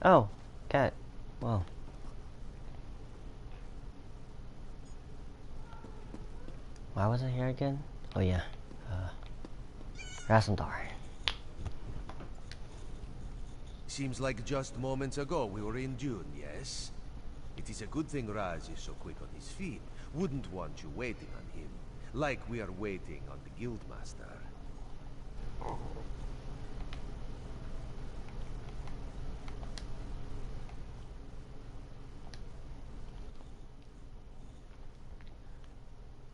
Oh, cat. Well. Why was I here again? Oh yeah. Rasandar. Seems like just moments ago we were in June, yes? It is a good thing Raz is so quick on his feet. Wouldn't want you waiting on him. Like we are waiting on the Guildmaster.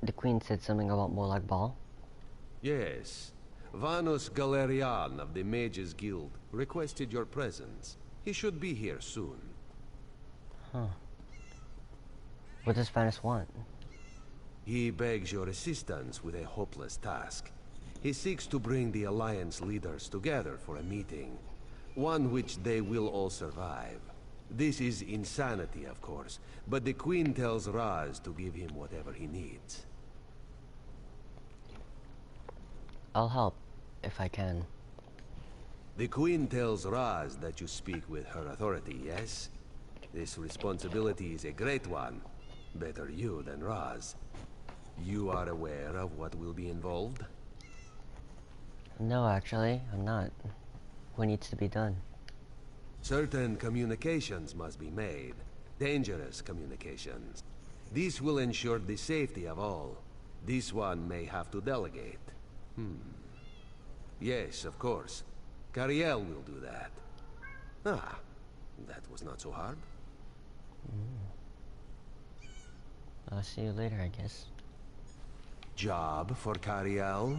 The queen said something about more like ball. Yes. Vanus Galerian of the Mages Guild requested your presence. He should be here soon. Huh. What does Vanus want? He begs your assistance with a hopeless task. He seeks to bring the Alliance leaders together for a meeting. One which they will all survive. This is insanity, of course, but the Queen tells Raz to give him whatever he needs. I'll help, if I can. The Queen tells Raz that you speak with her authority, yes? This responsibility is a great one. Better you than Raz. You are aware of what will be involved? No, actually, I'm not. What needs to be done? Certain communications must be made. Dangerous communications. This will ensure the safety of all. This one may have to delegate. Yes, of course. Cariel will do that. Ah, that was not so hard. I'll see you later, I guess. Job for Cariel?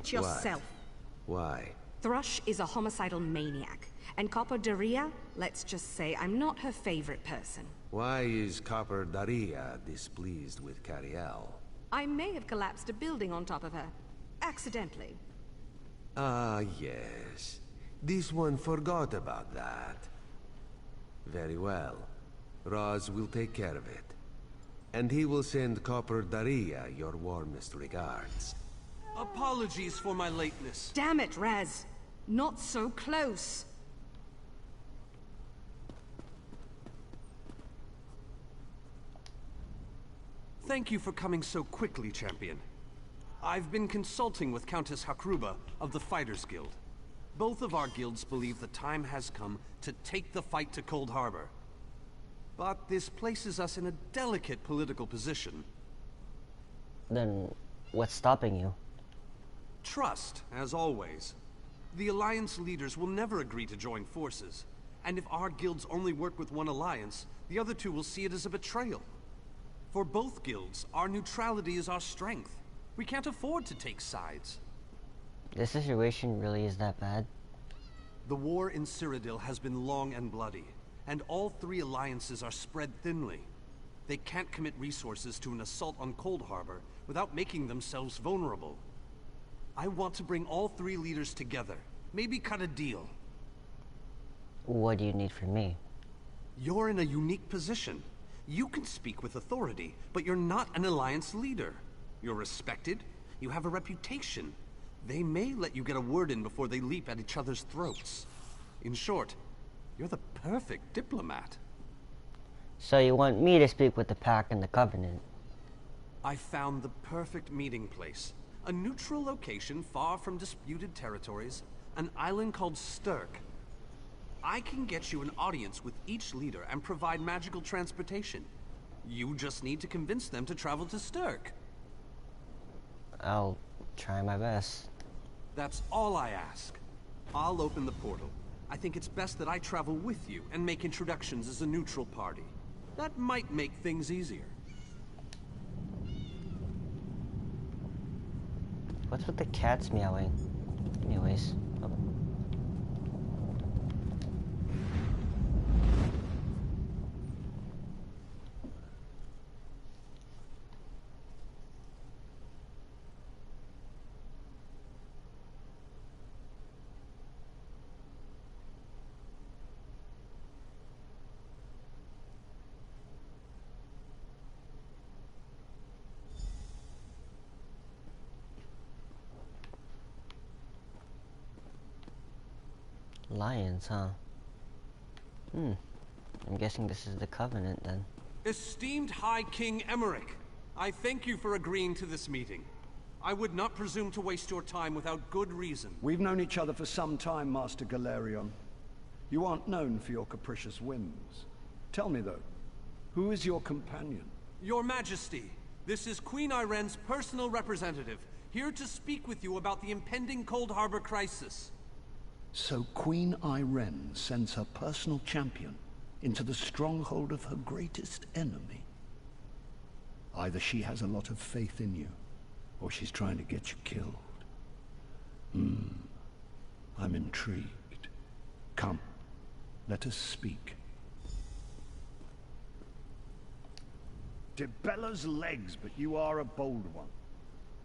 Yourself. Why? Thrush is a homicidal maniac, and Copper Daria, let's just say I'm not her favorite person. Why is Copper Daria displeased with Cariel? I may have collapsed a building on top of her. Accidentally. Ah, yes. This one forgot about that. Very well. Raz will take care of it. And he will send Copper Daria your warmest regards. Apologies for my lateness. Damn it, Raz. Not so close. Thank you for coming so quickly, Champion. I've been consulting with Countess Hakruba of the Fighters Guild. Both of our guilds believe the time has come to take the fight to Cold Harbor. But this places us in a delicate political position. Then, what's stopping you? Trust, as always. The Alliance leaders will never agree to join forces. And if our guilds only work with one alliance, the other two will see it as a betrayal. For both guilds, our neutrality is our strength. We can't afford to take sides. This situation really is that bad? The war in Cyrodiil has been long and bloody, and all three alliances are spread thinly. They can't commit resources to an assault on Cold Harbor without making themselves vulnerable. I want to bring all three leaders together, maybe cut a deal. What do you need from me? You're in a unique position. You can speak with authority, but you're not an alliance leader. You're respected, you have a reputation. They may let you get a word in before they leap at each other's throats. In short, you're the perfect diplomat. So you want me to speak with the Pack and the Covenant? I found the perfect meeting place. A neutral location far from disputed territories, an island called Stirk. I can get you an audience with each leader and provide magical transportation. You just need to convince them to travel to Stirk. I'll try my best. That's all I ask. I'll open the portal. I think it's best that I travel with you and make introductions as a neutral party. That might make things easier. What's with the cats meowing? Anyways. Oh. Lions, huh? I'm guessing this is the Covenant then. Esteemed High King Emmerich, I thank you for agreeing to this meeting. I would not presume to waste your time without good reason. We've known each other for some time, Master Galerion. You aren't known for your capricious whims. Tell me though, who is your companion? Your Majesty, this is Queen Iren's personal representative, here to speak with you about the impending Cold Harbor crisis. So Queen Iren sends her personal champion into the stronghold of her greatest enemy. Either she has a lot of faith in you, or she's trying to get you killed. I'm intrigued. Come, let us speak. Dibella's legs, but you are a bold one.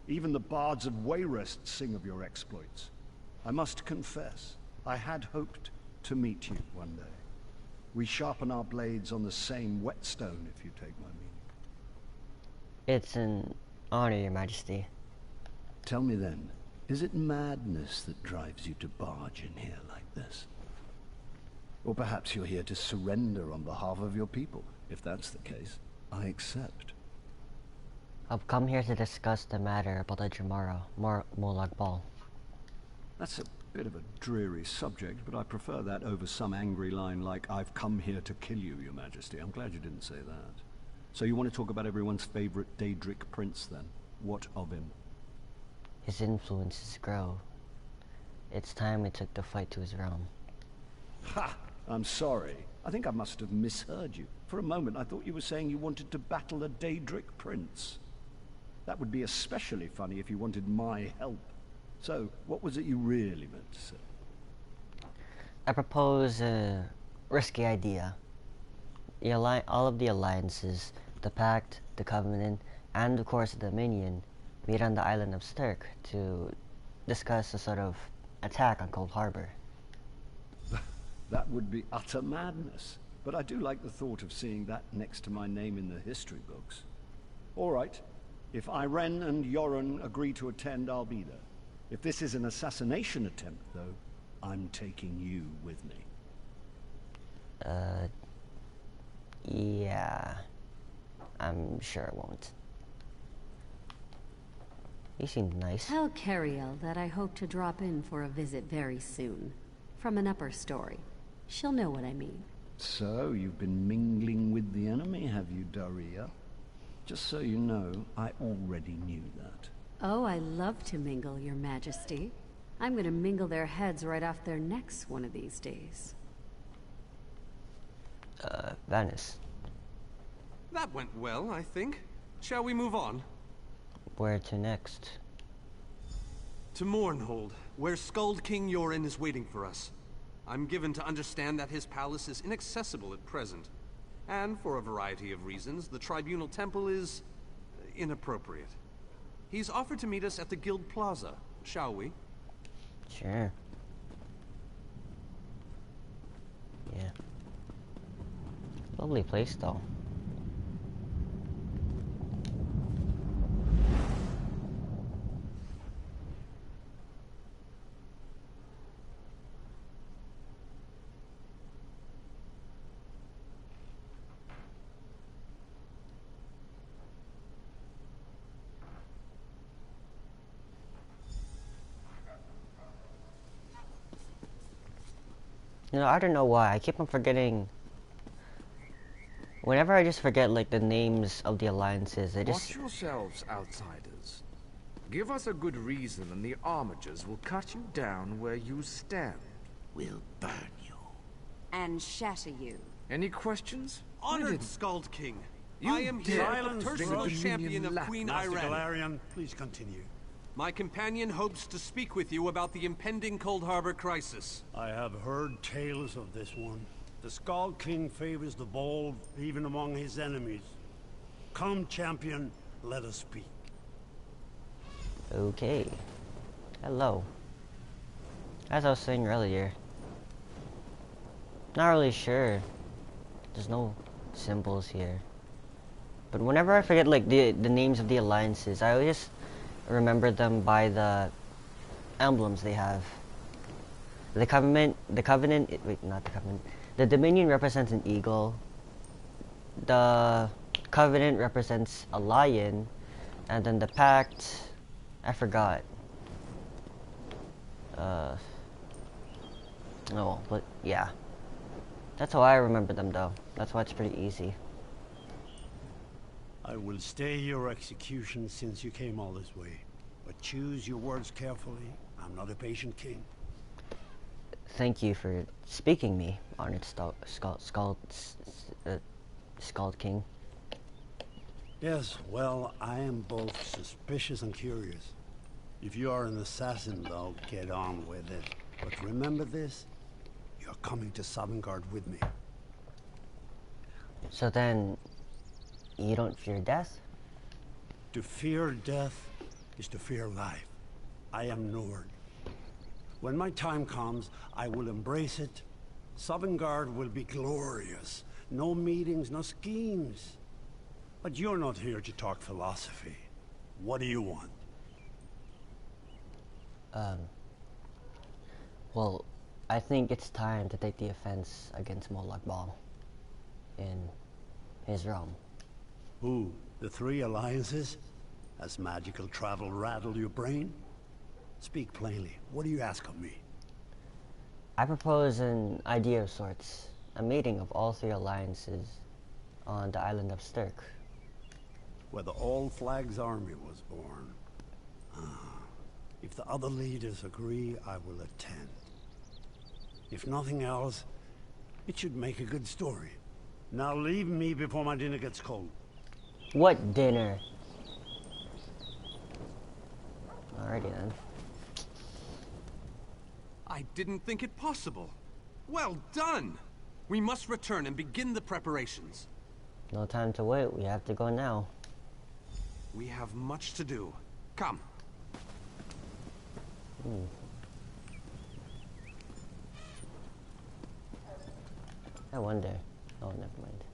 Even the bards of Wayrest sing of your exploits. I must confess, I had hoped to meet you one day. We sharpen our blades on the same whetstone, if you take my meaning. It's an honor, Your Majesty. Tell me then, is it madness that drives you to barge in here like this? Or perhaps you're here to surrender on behalf of your people. If that's the case, I accept. I've come here to discuss the matter about the Jamara Molag Bal. That's a bit of a dreary subject, but I prefer that over some angry line like, "I've come here to kill you, Your Majesty." I'm glad you didn't say that. So you want to talk about everyone's favorite Daedric prince, then? What of him? His influences grow. It's time we took the fight to his realm. Ha! I'm sorry. I think I must have misheard you. For a moment, I thought you were saying you wanted to battle a Daedric prince. That would be especially funny if you wanted my help. So, what was it you really meant to say? I propose a risky idea. All of the alliances, the Pact, the Covenant, and of course the Dominion, meet on the island of Stirk to discuss a sort of attack on Cold Harbor. That would be utter madness. But I do like the thought of seeing that next to my name in the history books. All right. If Iren and Yoren agree to attend, I'll be there. If this is an assassination attempt, though, I'm taking you with me. Yeah. I'm sure it won't. You seem nice. Tell Cariel that I hope to drop in for a visit very soon. From an upper story. She'll know what I mean. So, you've been mingling with the enemy, have you, Daria? Just so you know, I already knew that. Oh, I love to mingle, Your Majesty. I'm gonna mingle their heads right off their necks one of these days. Venice. That went well, I think. Shall we move on? Where to next? To Mournhold, where Skald King Yoren is waiting for us. I'm given to understand that his palace is inaccessible at present. And for a variety of reasons, the Tribunal Temple is inappropriate. He's offered to meet us at the Guild Plaza. Shall we? Sure. Yeah. Lovely place, though. You know, I don't know why. I keep on forgetting. Whenever I just forget, like, the names of the alliances, I just... Watch yourselves, outsiders. Give us a good reason and the Armigers will cut you down where you stand. We'll burn you. And shatter you. Any questions? Honored Skald King, You I am here, dare the bring personal the champion Dominion of lap. Queen Master Iren. Galerion, please continue. My companion hopes to speak with you about the impending Cold Harbor crisis. I have heard tales of this one. The Skald King favors the bold, even among his enemies. Come, champion, let us speak. Okay. Hello. As I was saying earlier, not really sure. There's no symbols here. But whenever I forget, like, the names of the alliances, I always just remember them by the emblems they have. Wait, not the Covenant. The Dominion represents an eagle. The Covenant represents a lion. And then the Pact, I forgot. Oh, but yeah. That's how I remember them though. That's why it's pretty easy. I will stay your execution since you came all this way. But choose your words carefully. I'm not a patient king. Thank you for speaking me, Honored Scald King. Yes, well, I am both suspicious and curious. If you are an assassin, though, get on with it. But remember this, you're coming to Sovngarde with me. So then, you don't fear death? To fear death is to fear life. I am Nord. When my time comes, I will embrace it. Sovngarde will be glorious. No meetings, no schemes. But you're not here to talk philosophy. What do you want? Well, I think it's time to take the offense against Molag Bal in his realm. Who? The three alliances? Has magical travel rattled your brain? Speak plainly. What do you ask of me? I propose an idea of sorts. A meeting of all three alliances on the island of Sturk. Where the All Flags army was born. If the other leaders agree, I will attend. If nothing else, it should make a good story. Now leave me before my dinner gets cold. What dinner? Alrighty then. I didn't think it possible. Well done! We must return and begin the preparations. No time to wait, we have to go now. We have much to do. Come. I wonder. Oh, never mind.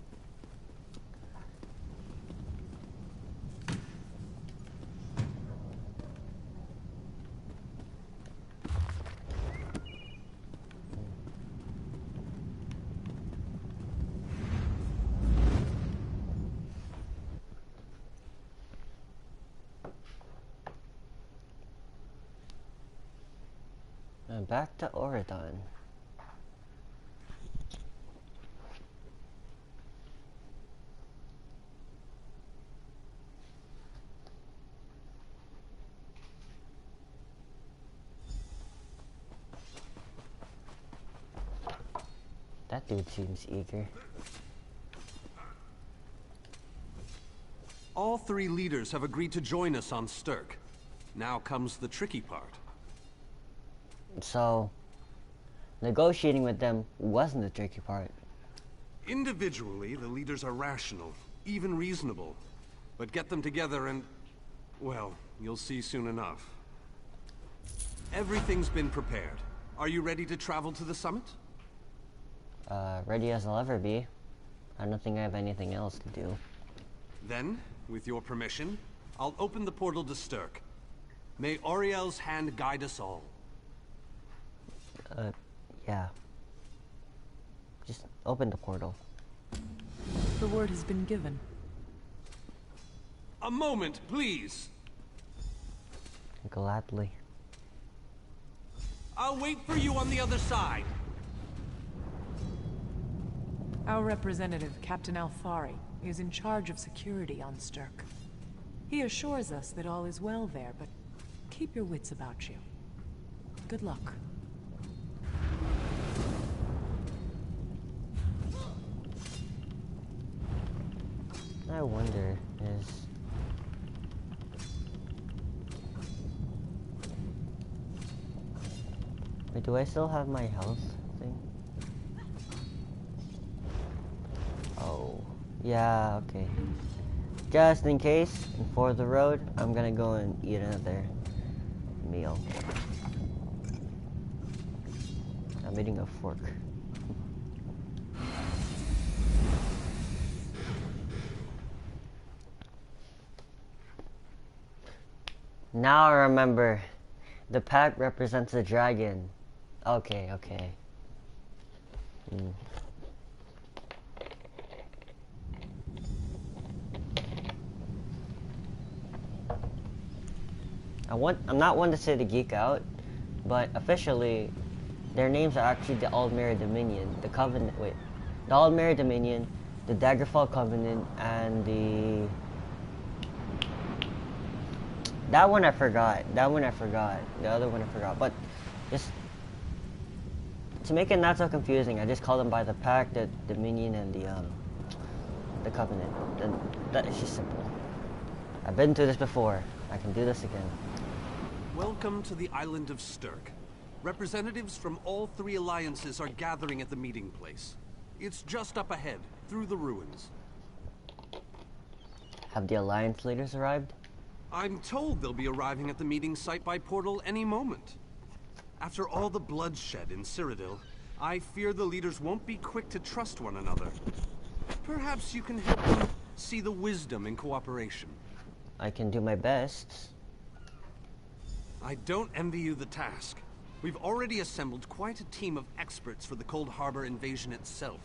And back to Oridon. That dude seems eager. All three leaders have agreed to join us on Sturk. Now comes the tricky part. So, negotiating with them wasn't the tricky part. Individually, the leaders are rational, even reasonable. But get them together and, well, you'll see soon enough. Everything's been prepared. Are you ready to travel to the summit? Ready as I'll ever be. I don't think I have anything else to do. Then, with your permission, I'll open the portal to Sturk. May Auriel's hand guide us all. Yeah. Just open the portal. The word has been given. A moment, please. Gladly. I'll wait for you on the other side. Our representative, Captain Alfari, is in charge of security on Sturk. He assures us that all is well there, but keep your wits about you. Good luck. I wonder is... Wait, do I still have my health thing? Oh, yeah, okay. Just in case, and for the road, I'm gonna go and eat another meal. I'm eating a fork. Now I remember, the pack represents a dragon. Okay, okay. I'm not one to say to geek out, but officially, their names are actually the Aldmeri Dominion, the Covenant. Wait, the Aldmeri Dominion, the Daggerfall Covenant, and the. That one I forgot. The other one I forgot. But just to make it not so confusing, I just call them by the Pact, the Dominion, and the Covenant. That is just simple. I've been through this before. I can do this again. Welcome to the island of Sturk. Representatives from all three alliances are gathering at the meeting place. It's just up ahead, through the ruins. Have the alliance leaders arrived? I'm told they'll be arriving at the meeting site by portal any moment. After all the bloodshed in Cyrodiil, I fear the leaders won't be quick to trust one another. Perhaps you can help them see the wisdom in cooperation. I can do my best. I don't envy you the task. We've already assembled quite a team of experts for the Cold Harbor invasion itself.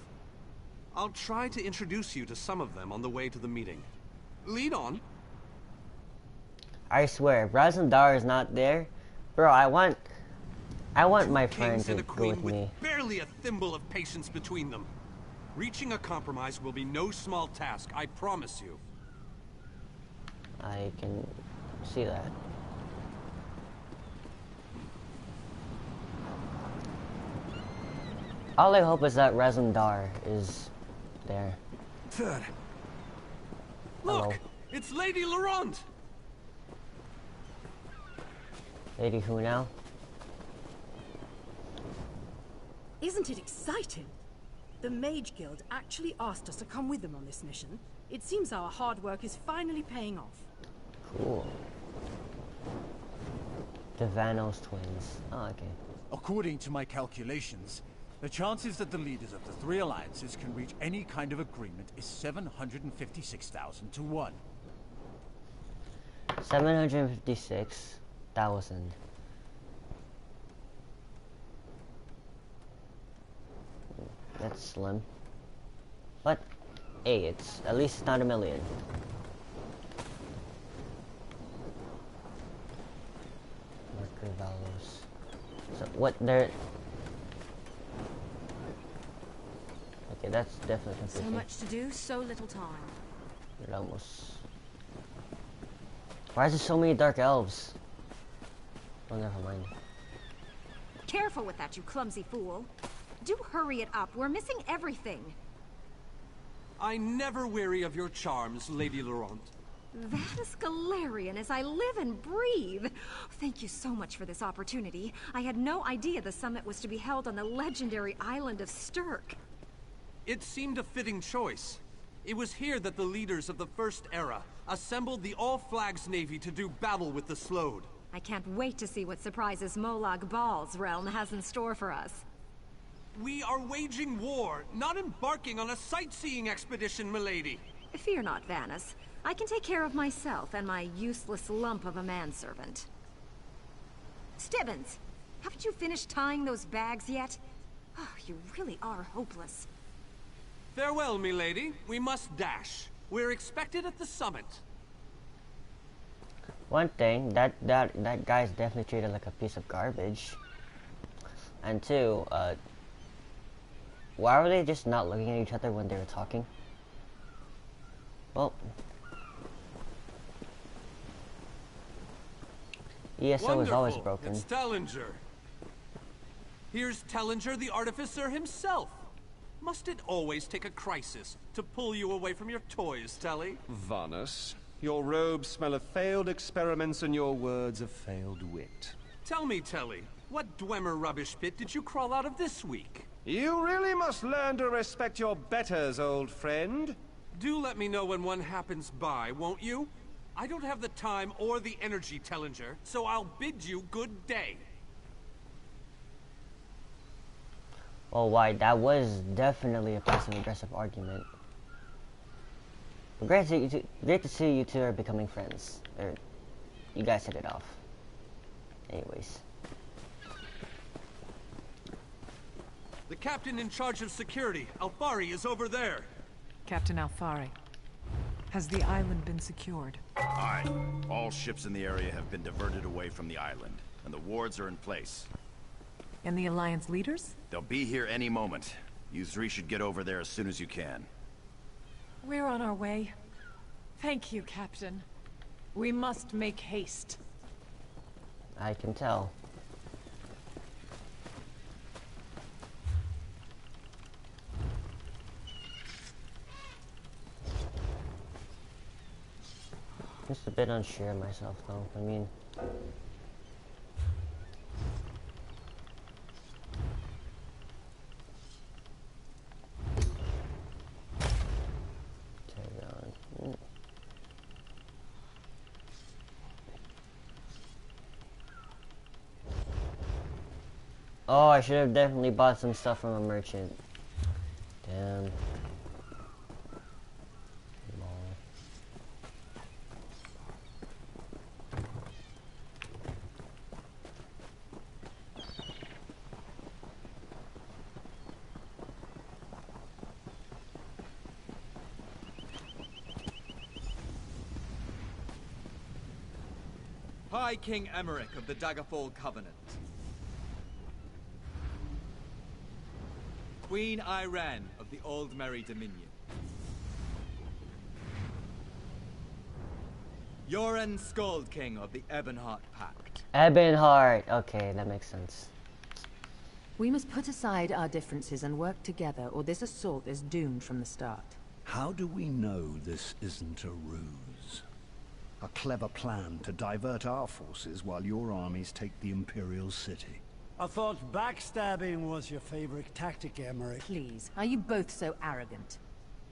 I'll try to introduce you to some of them on the way to the meeting. Lead on. I swear, if Razandar is not there, bro, I want my friend to go with me. Barely a thimble of patience between them. Reaching a compromise will be no small task, I promise you. I can see that. All I hope is that Razandar is there. Look! Hello. It's Lady Laurent! Lady who now? Isn't it exciting? The Mage Guild actually asked us to come with them on this mission. It seems our hard work is finally paying off. Cool. The Vanos twins. Oh, okay. According to my calculations, the chances that the leaders of the three alliances can reach any kind of agreement is 756,000 to 1. 756,000. That's slim. But, hey, at least it's not a million. Marker values. So what they're. Okay, that's definitely confusing. So much to do, so little time. It almost. Why is there so many dark elves? Oh, never mind. Careful with that, you clumsy fool. Do hurry it up. We're missing everything. I never weary of your charms, Lady Laurent. That is Galarian as I live and breathe. Thank you so much for this opportunity. I had no idea the summit was to be held on the legendary island of Sturk. It seemed a fitting choice. It was here that the leaders of the First Era assembled the All-Flags Navy to do battle with the Slode. I can't wait to see what surprises Molag Bal's realm has in store for us. We are waging war, not embarking on a sightseeing expedition, milady. Fear not, Vanus. I can take care of myself and my useless lump of a manservant. Stibbins, haven't you finished tying those bags yet? Oh, you really are hopeless. Farewell, milady. We must dash. We're expected at the summit. One thing, that guy's definitely treated like a piece of garbage. And two, why were they just not looking at each other when they were talking? Well, ESO is always broken. It's Tellinger. Here's Tellinger, the artificer himself. Must it always take a crisis to pull you away from your toys, Telly? Vanus, your robes smell of failed experiments and your words of failed wit. Tell me, Telly, what Dwemer rubbish pit did you crawl out of this week? You really must learn to respect your betters, old friend. Do let me know when one happens by, won't you? I don't have the time or the energy, Tellinger, so I'll bid you good day. Oh, why? That was definitely a passive-aggressive argument. But great to see you two are becoming friends. Or, you guys hit it off. Anyways. The captain in charge of security, Alfari, is over there. Captain Alfari, has the island been secured? Aye. All ships in the area have been diverted away from the island, and the wards are in place. And the Alliance leaders? They'll be here any moment. You three should get over there as soon as you can. We're on our way. Thank you, Captain. We must make haste. I can tell. Just a bit unsure of myself, though. I mean, oh, I should have definitely bought some stuff from a merchant. Damn. High King Emmerich of the Daggerfall Covenant. Queen Irene of the Old Merry Dominion. Yoren Skald King of the Ebonheart Pact. Ebonheart. Okay, that makes sense. We must put aside our differences and work together, or this assault is doomed from the start. How do we know this isn't a ruse? A clever plan to divert our forces while your armies take the Imperial City. I thought backstabbing was your favorite tactic, Emmerich. Please, are you both so arrogant?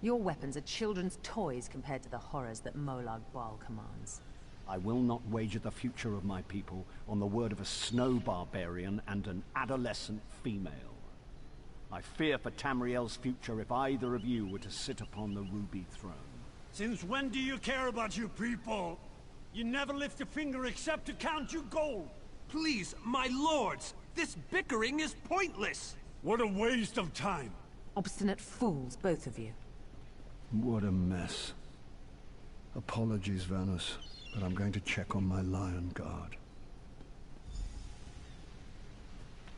Your weapons are children's toys compared to the horrors that Molag Bal commands. I will not wager the future of my people on the word of a snow barbarian and an adolescent female. I fear for Tamriel's future if either of you were to sit upon the Ruby Throne. Since when do you care about your people? You never lift a finger except to count your gold. Please, my lords, this bickering is pointless. What a waste of time. Obstinate fools, both of you. What a mess. Apologies, Vanus, but I'm going to check on my Lion Guard.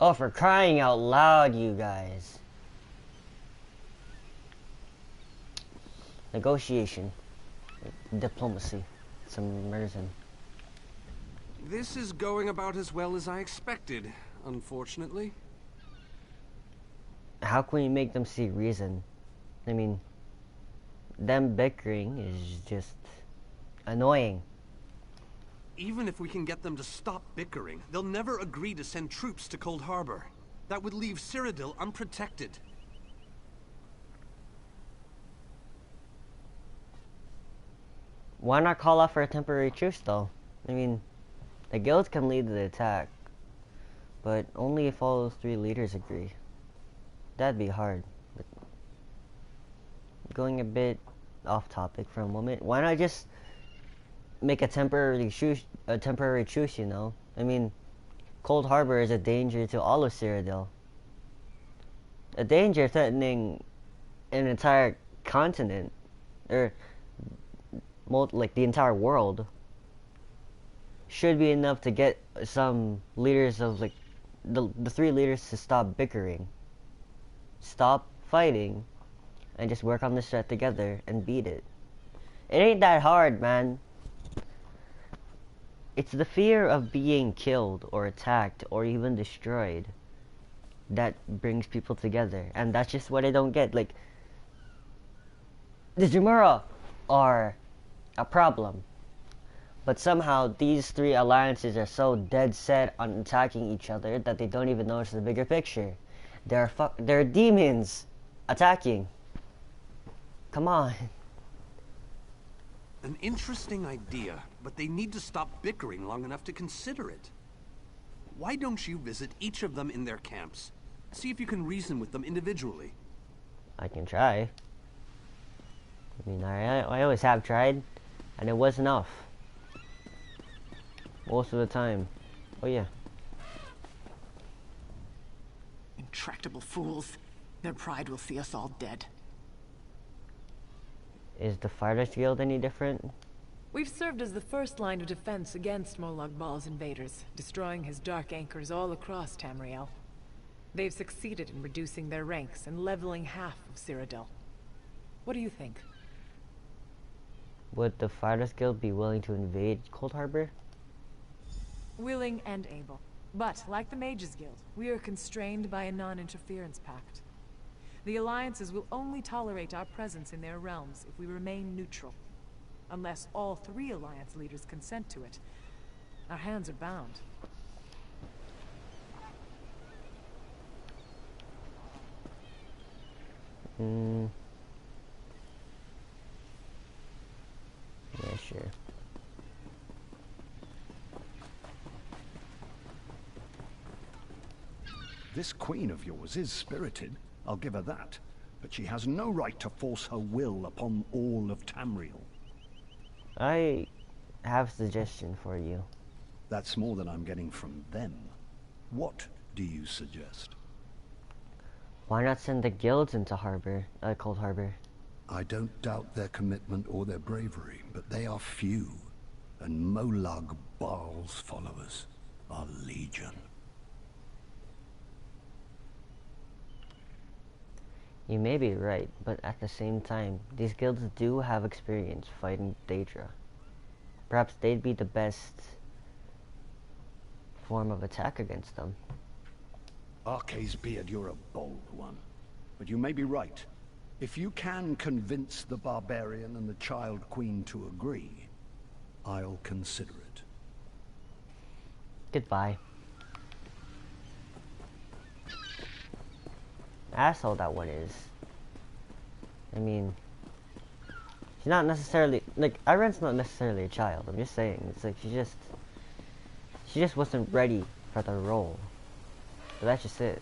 Oh, for crying out loud, you guys. Negotiation. Diplomacy. Submersion. This is going about as well as I expected, unfortunately. How can we make them see reason? I mean, them bickering is just annoying. Even if we can get them to stop bickering, they'll never agree to send troops to Cold Harbor. That would leave Cyrodiil unprotected. Why not call off for a temporary truce, though? I mean, the guilds can lead the attack, but only if all those three leaders agree. That'd be hard. But going a bit off topic for a moment, why not just make a temporary truce, you know? I mean, Cold Harbor is a danger to all of Cyrodiil. A danger threatening an entire continent, or like the entire world. Should be enough to get some leaders of like the three leaders to stop bickering, stop fighting, and just work on this threat together and beat it. It ain't that hard, man. It's the fear of being killed or attacked or even destroyed that brings people together, and that's just what I don't get. Like, the Jumura are a problem, but somehow these three alliances are so dead set on attacking each other that they don't even notice the bigger picture. They're demons attacking. Come on. An interesting idea, but they need to stop bickering long enough to consider it. Why don't you visit each of them in their camps? See if you can reason with them individually. I can try. I mean, I always have tried, and it was enough. Most of the time. Oh yeah. Tractable fools. Their pride will see us all dead. Is the Fighters Guild any different? We've served as the first line of defense against Molag Bal's invaders, destroying his dark anchors all across PhantomWrld. They've succeeded in reducing their ranks and leveling half of Cyrodiil. What do you think? Would the Fighters Guild be willing to invade Cold Harbor? Willing and able. But, like the Mages Guild, we are constrained by a non-interference pact. The alliances will only tolerate our presence in their realms if we remain neutral. Unless all 3 alliance leaders consent to it, our hands are bound. Yeah, sure. This queen of yours is spirited, I'll give her that. But she has no right to force her will upon all of Tamriel. I have a suggestion for you. That's more than I'm getting from them. What do you suggest? Why not send the guilds into Cold Harbor? I don't doubt their commitment or their bravery, but they are few, and Molag Bal's followers are legion. You may be right, but at the same time, these guilds do have experience fighting Daedra. Perhaps they'd be the best form of attack against them. Arce's beard, you're a bold one. But you may be right. If you can convince the barbarian and the child queen to agree, I'll consider it. Goodbye. Asshole that one is. I mean, she's not necessarily, like, Iren's not necessarily a child, I'm just saying. It's like, she just wasn't ready for the role. But that's just it.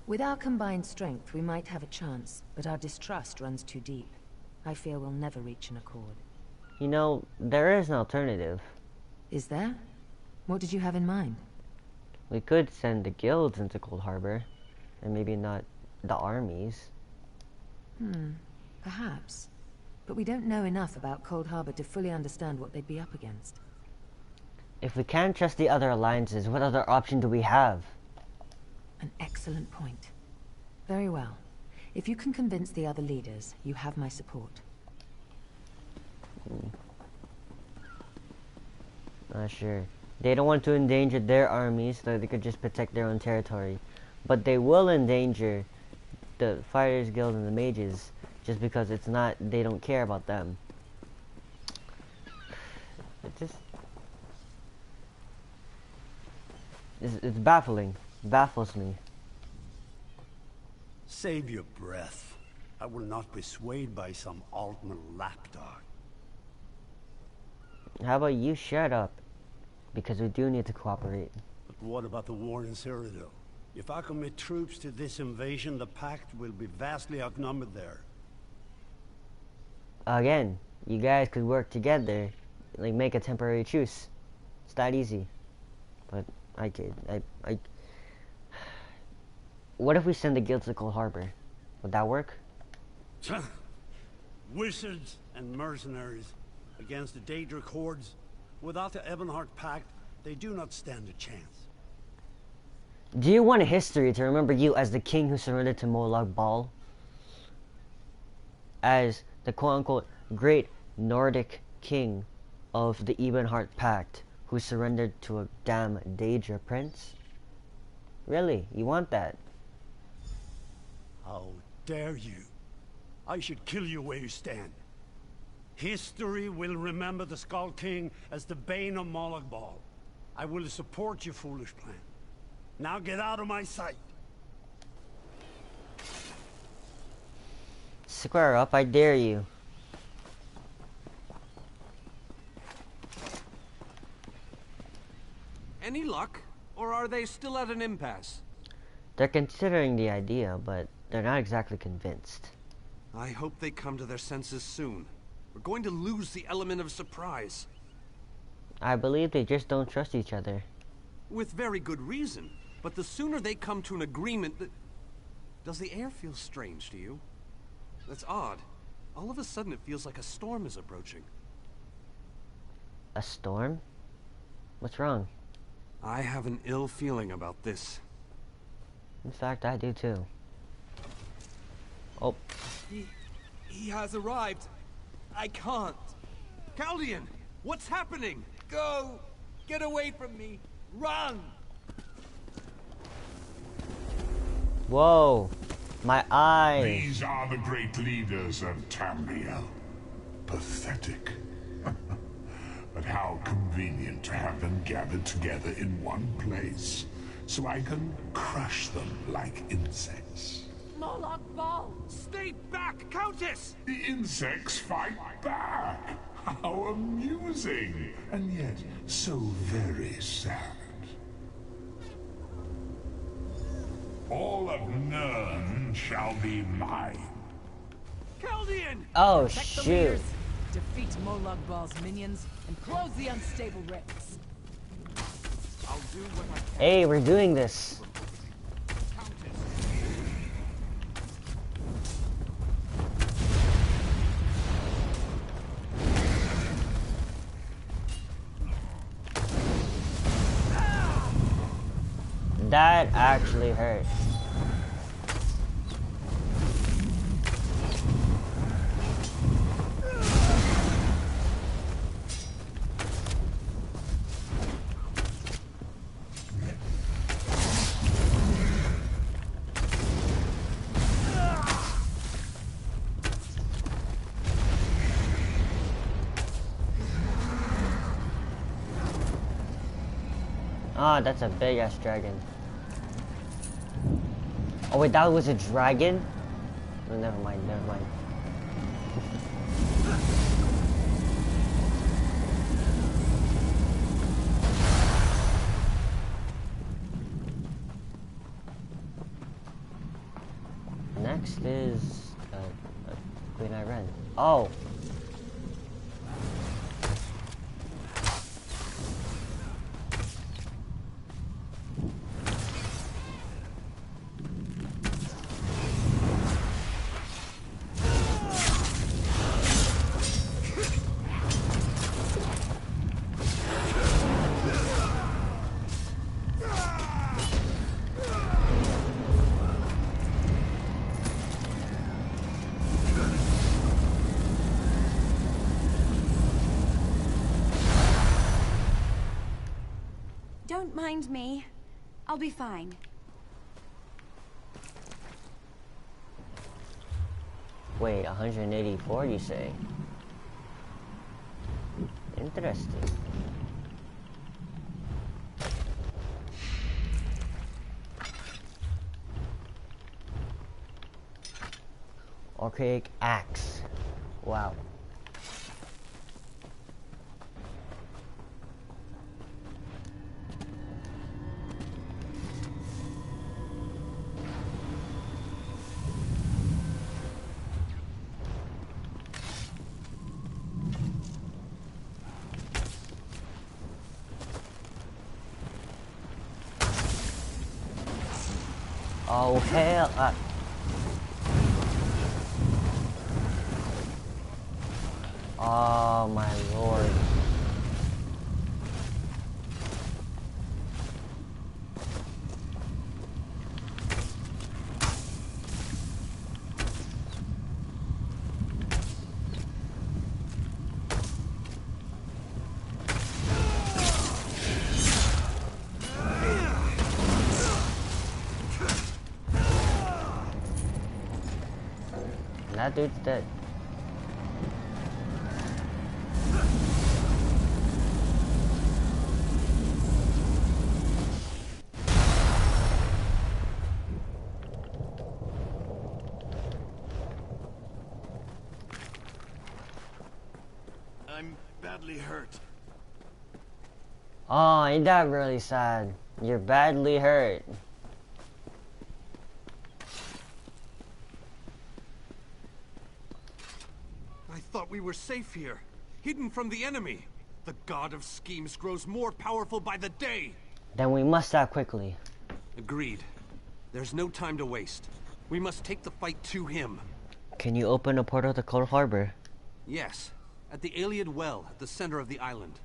With our combined strength, we might have a chance, but our distrust runs too deep. I fear we'll never reach an accord. You know, there is an alternative. Is there? What did you have in mind? We could send the guilds into Cold Harbor, and maybe not the armies. Perhaps. But we don't know enough about Cold Harbor to fully understand what they'd be up against. If we can't trust the other alliances, what other option do we have? An excellent point. Very well. If you can convince the other leaders, you have my support. Not sure. They don't want to endanger their armies, so they could just protect their own territory. But they will endanger the Fighters Guild and the Mages, just because it's not, they don't care about them. It just... It's baffling. It baffles me. Save your breath. I will not be swayed by some Altman lapdog. How about you shut up? Because we do need to cooperate. But what about the war in Cyrodiil? If I commit troops to this invasion, the Pact will be vastly outnumbered there. Again, you guys could work together, like make a temporary truce. It's that easy. But I kid. I What if we send the guilds to Cold Harbor? Would that work? Wizards and mercenaries against the Daedric hordes. Without the Ebonheart Pact, they do not stand a chance. Do you want history to remember you as the king who surrendered to Molag Bal? As the quote-unquote great Nordic king of the Ebonheart Pact who surrendered to a damn Daedra prince? Really? You want that? How dare you? I should kill you where you stand. History will remember the Skull King as the bane of Molag Bal. I will support your foolish plan. Now get out of my sight. Square up, I dare you. Any luck? Or are they still at an impasse? They're considering the idea, but they're not exactly convinced. I hope they come to their senses soon. We're going to lose the element of surprise. I believe they just don't trust each other. With very good reason. But the sooner they come to an agreement, Does the air feel strange to you? That's odd. All of a sudden it feels like a storm is approaching. A storm? What's wrong? I have an ill feeling about this. In fact, I do too. Oh. He has arrived. I can't. Chaldean, what's happening? Go! Get away from me! Run! Whoa! My eyes! These are the great leaders of PhantomWrld. Pathetic. But how convenient to have them gathered together in one place, so I can crush them like insects. Moloch-Bal! Stay back, Countess! The insects fight back! How amusing! And yet, so very sad. All of Nirn shall be mine. Chaldean! Oh, Protect the shoot. leaders, defeat Moloch-Bal's minions, and close the unstable rifts. I'll do what I can. Hey, we're doing this. That actually hurt. Ah, that's a big ass dragon. Oh wait, that was a dragon? Oh, never mind, never mind. Next is Queen I Ren. Oh! Don't mind me. I'll be fine. Wait, 184 you say? Interesting. Archaic axe. Wow. Oh hell! Oh my lord! That dude's dead. I'm badly hurt. Oh, ain't that really sad? You're badly hurt. I thought we were safe here, hidden from the enemy. The god of schemes grows more powerful by the day. Then we must act quickly. Agreed. There's no time to waste. We must take the fight to him. Can you open a portal to Cold Harbor? Yes, at the Iliad Well at the center of the island.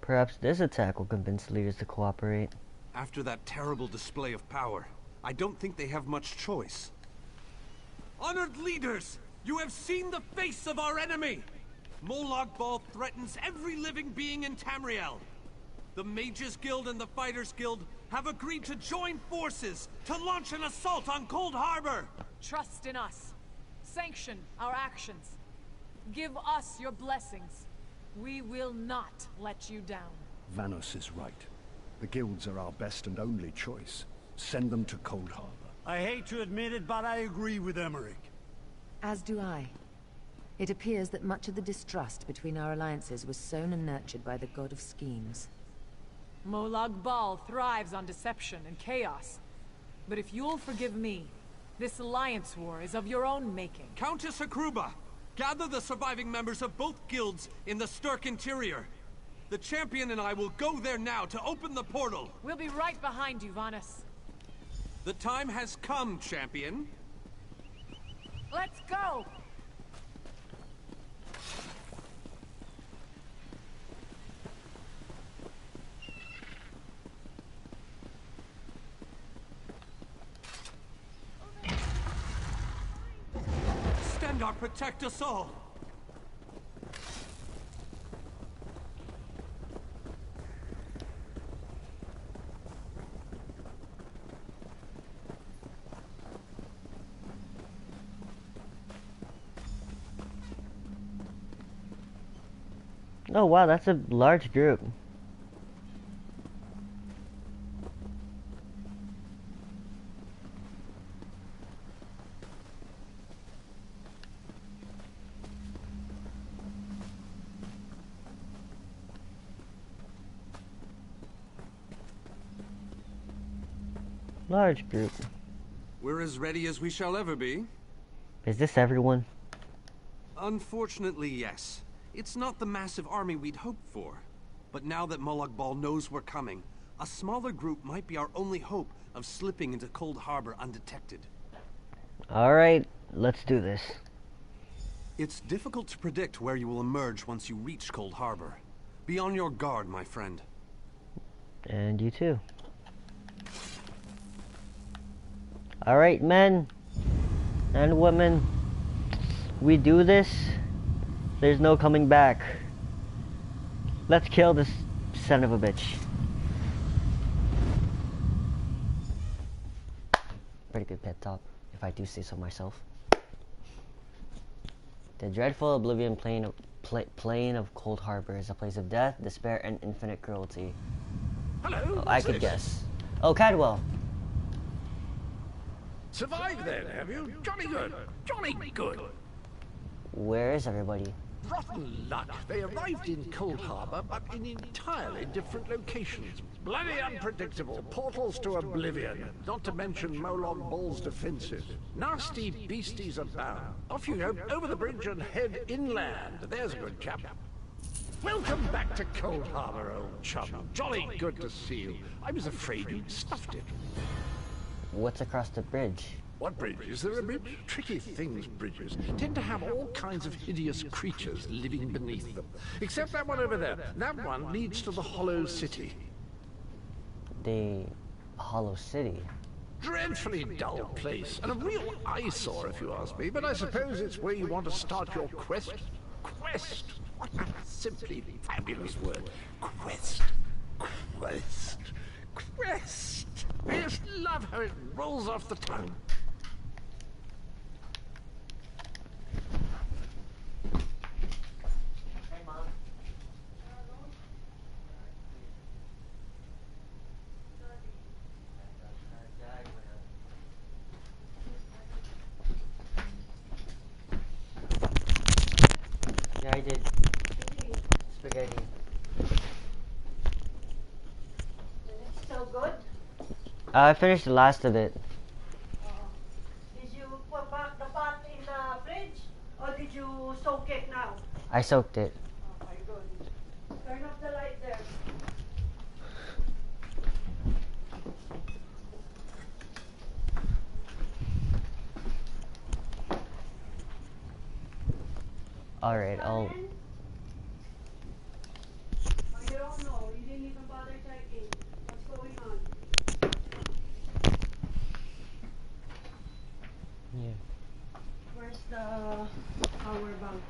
Perhaps this attack will convince the leaders to cooperate. After that terrible display of power, I don't think they have much choice. Honored leaders, you have seen the face of our enemy! Molag Bal threatens every living being in PhantomWrld. The Mages Guild and the Fighters Guild have agreed to join forces to launch an assault on Cold Harbor! Trust in us. Sanction our actions. Give us your blessings. We will not let you down. Vanos is right. The guilds are our best and only choice. Send them to Cold Harbor. I hate to admit it, but I agree with Emmerich. As do I. It appears that much of the distrust between our alliances was sown and nurtured by the god of schemes. Molag Bal thrives on deception and chaos. But if you'll forgive me, this alliance war is of your own making. Countess Akruba, gather the surviving members of both guilds in the Sturk interior. The champion and I will go there now to open the portal. We'll be right behind you, Vanos. The time has come, champion. Let's go! Stendarr, protect us all! Oh wow, that's a large group. Large group. We're as ready as we shall ever be. Is this everyone? Unfortunately, yes. It's not the massive army we'd hoped for. But now that Molag Bal knows we're coming, a smaller group might be our only hope of slipping into Cold Harbor undetected. Alright, let's do this. It's difficult to predict where you will emerge once you reach Cold Harbor. Be on your guard, my friend. And you too. Alright, men and women, we do this. There's no coming back. Let's kill this son of a bitch. Pretty good pet talk, if I do say so myself. The dreadful Oblivion plain of Cold Harbor is a place of death, despair, and infinite cruelty. Hello, I could guess. Oh, Cadwell. Survived then, have you? Jolly good. Jolly good. Where is everybody? Rotten luck. They arrived in Cold Harbor, but in entirely different locations. Bloody unpredictable. Portals to oblivion. Not to mention Molag Bal's defenses. Nasty beasties abound. Off you go, over the bridge and head inland. There's a good chap. Welcome back to Cold Harbor, old chum. Jolly good to see you. I was afraid you'd stuffed it. What's across the bridge? What bridge? Is there a bridge? Tricky things, bridges. Tend to have all kinds of hideous creatures living beneath them. Except that one over there. That one leads to the Hollow City. The Hollow City? Dreadfully dull place, and a real eyesore if you ask me, but I suppose it's where you want to start your quest. Quest! What a simply fabulous word. Quest. Quest. Quest. I just love how it rolls off the tongue. Yeah, I did. Spaghetti. So good? I finished the last of it. Did you put back the pot in the fridge? Or did you soak it now? I soaked it. Okay, good. Turn off the light there. Alright, I'll... You don't know. You didn't even bother checking. What's going on? Yeah. Where's the power bank?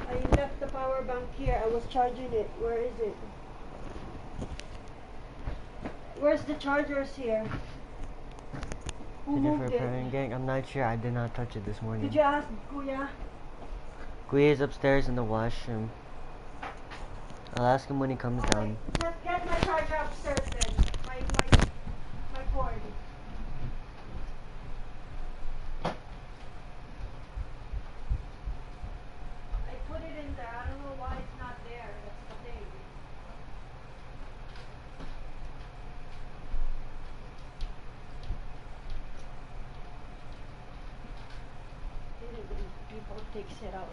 I left the power bank here. I was charging it. Where is it? Where's the chargers here? Who Did it for moved it? Parent Gang? I'm not sure. I did not touch it this morning. Did you ask Kuya? Kuya is upstairs in the washroom. I'll ask him when he comes down. Just get my charger upstairs then. My cord. I put it in there. I don't know why it's not there. That's the thing. People takes it out.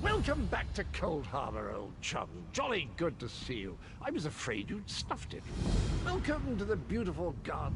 Welcome back to Cold Harbor, old chum. Jolly good to see you. I was afraid you'd stuffed it. Welcome to the beautiful garden.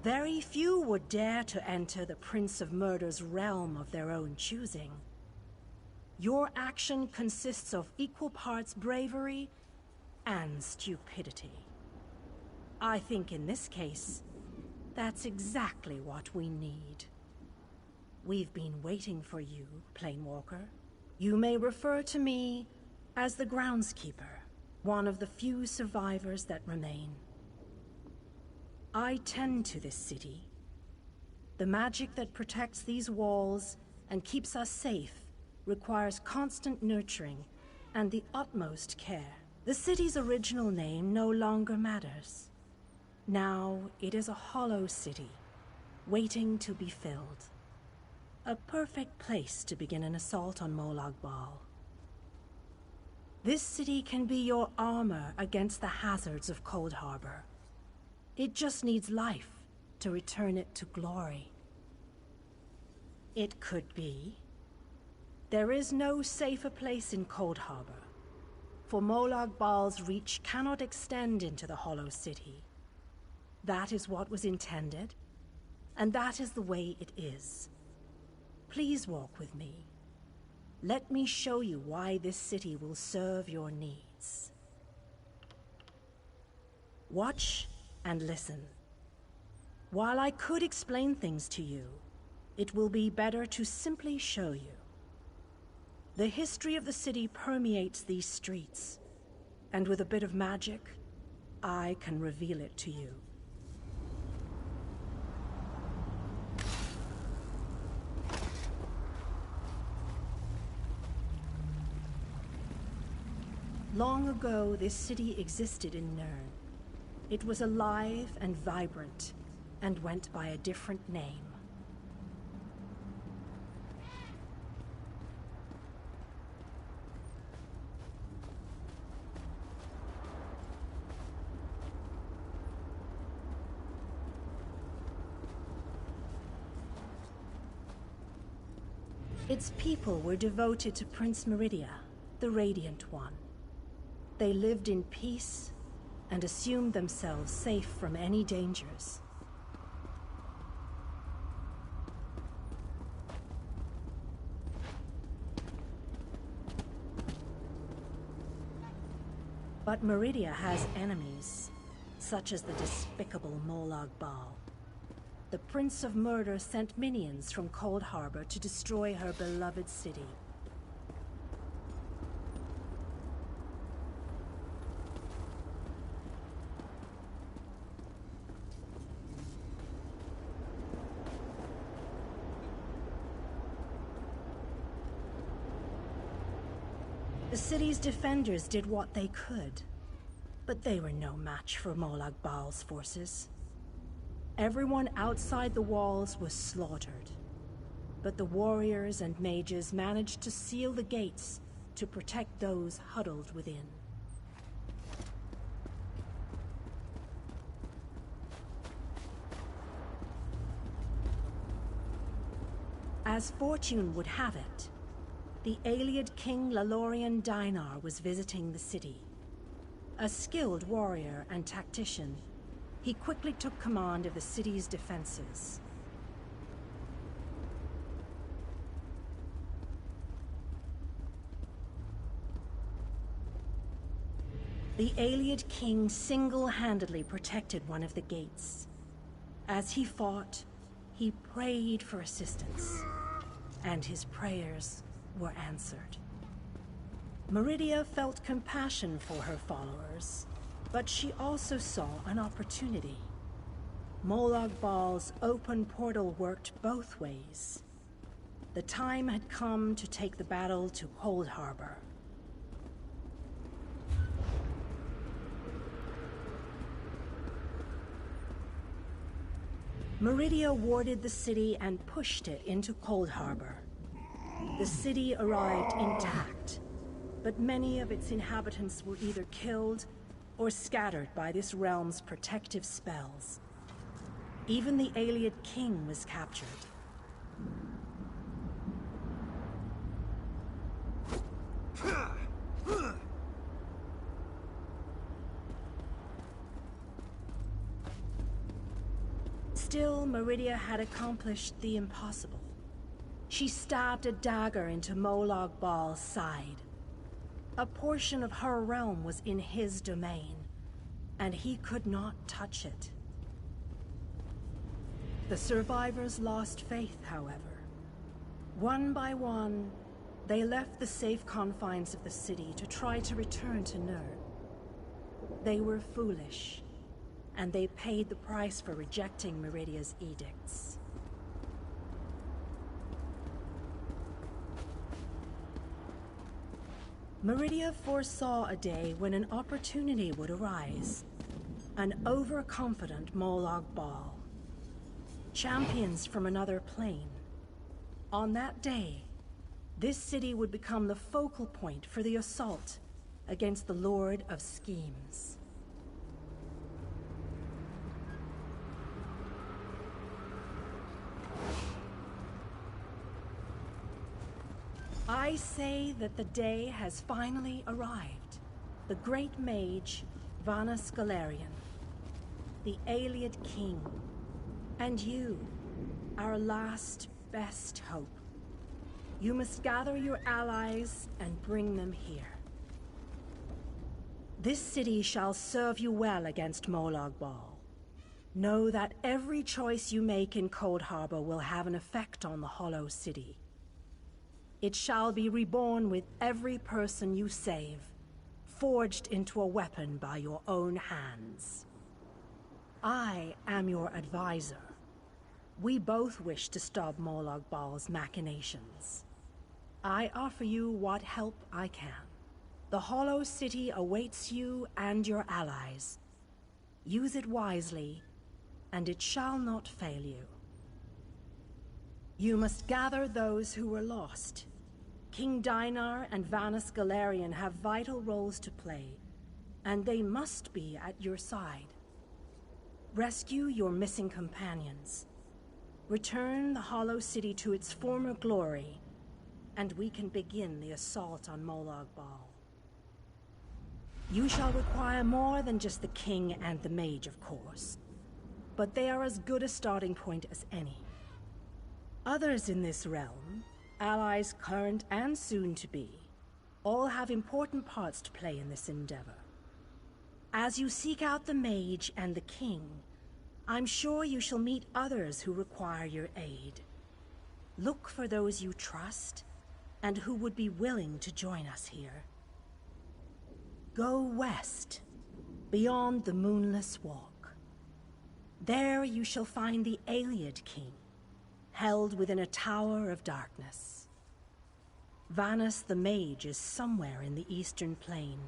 Very few would dare to enter the Prince of Murder's realm of their own choosing. Your action consists of equal parts bravery and stupidity. I think in this case, that's exactly what we need. We've been waiting for you, Planewalker. You may refer to me as the Groundskeeper, one of the few survivors that remain. I tend to this city. The magic that protects these walls and keeps us safe requires constant nurturing and the utmost care. The city's original name no longer matters. Now it is a hollow city, waiting to be filled. A perfect place to begin an assault on Molag Bal. This city can be your armor against the hazards of Cold Harbor. It just needs life to return it to glory. It could be. There is no safer place in Cold Harbor, for Molag Bal's reach cannot extend into the Hollow City. That is what was intended, and that is the way it is. Please walk with me. Let me show you why this city will serve your needs. Watch and listen. While I could explain things to you, it will be better to simply show you. The history of the city permeates these streets, and with a bit of magic, I can reveal it to you. Long ago, this city existed in Nirn. It was alive and vibrant, and went by a different name. Its people were devoted to Prince Meridia, the Radiant One. They lived in peace and assumed themselves safe from any dangers. But Meridia has enemies, such as the despicable Molag Bal. The Prince of Murder sent minions from Cold Harbor to destroy her beloved city. The city's defenders did what they could, but they were no match for Molag Bal's forces. Everyone outside the walls was slaughtered, but the warriors and mages managed to seal the gates to protect those huddled within. As fortune would have it, the Ayleid King Lalorian Dainar was visiting the city. A skilled warrior and tactician, he quickly took command of the city's defenses. The Ayleid King single-handedly protected one of the gates. As he fought, he prayed for assistance, and his prayers were answered. Meridia felt compassion for her followers, but she also saw an opportunity. Molag Bal's open portal worked both ways. The time had come to take the battle to Cold Harbor. Meridia warded the city and pushed it into Cold Harbor. The city arrived intact, but many of its inhabitants were either killed or scattered by this realm's protective spells. Even the Ayleid King was captured. Still, Meridia had accomplished the impossible. She stabbed a dagger into Molag Bal's side. A portion of her realm was in his domain, and he could not touch it. The survivors lost faith, however. One by one, they left the safe confines of the city to try to return to Nirn. They were foolish, and they paid the price for rejecting Meridia's edicts. Meridia foresaw a day when an opportunity would arise. An overconfident Molag Bal. Champions from another plane. On that day, this city would become the focal point for the assault against the Lord of Schemes. I say that the day has finally arrived. The great mage, Vanus Galarian, the Ayleid King, and you, our last best hope. You must gather your allies and bring them here. This city shall serve you well against Molag Bal. Know that every choice you make in Cold Harbor will have an effect on the Hollow City. It shall be reborn with every person you save, forged into a weapon by your own hands. I am your advisor. We both wish to stop Molag Bal's machinations. I offer you what help I can. The Hollow City awaits you and your allies. Use it wisely, and it shall not fail you. You must gather those who were lost. King Dinar and Vanus Galarian have vital roles to play, and they must be at your side. Rescue your missing companions. Return the Hollow City to its former glory, and we can begin the assault on Molag Bal. You shall require more than just the king and the mage, of course, but they are as good a starting point as any. Others in this realm, allies current and soon to be, all have important parts to play in this endeavor. As you seek out the mage and the king, I'm sure you shall meet others who require your aid. Look for those you trust and who would be willing to join us here. Go west, beyond the Moonless Walk. There you shall find the Ayleid King, held within a tower of darkness. Vanus the Mage is somewhere in the Eastern Plain.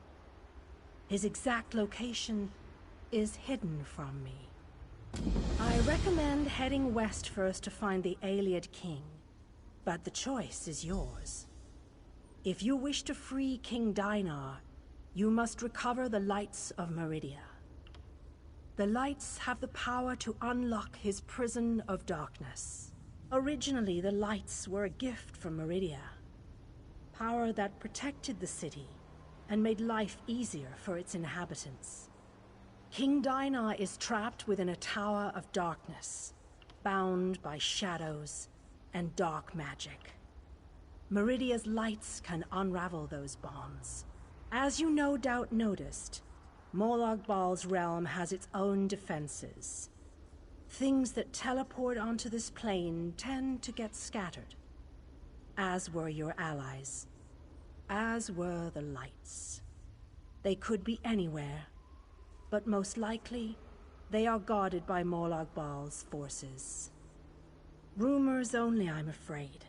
His exact location is hidden from me. I recommend heading west first to find the Ayleid King, but the choice is yours. If you wish to free King Dinar, you must recover the Lights of Meridia. The Lights have the power to unlock his prison of darkness. Originally, the Lights were a gift from Meridia, power that protected the city and made life easier for its inhabitants. King Dinar is trapped within a tower of darkness, bound by shadows and dark magic. Meridia's lights can unravel those bonds. As you no doubt noticed, Molag Bal's realm has its own defenses. Things that teleport onto this plane tend to get scattered, as were your allies, as were the Lights. They could be anywhere, but most likely, they are guarded by Molag Bal's forces. Rumors only, I'm afraid.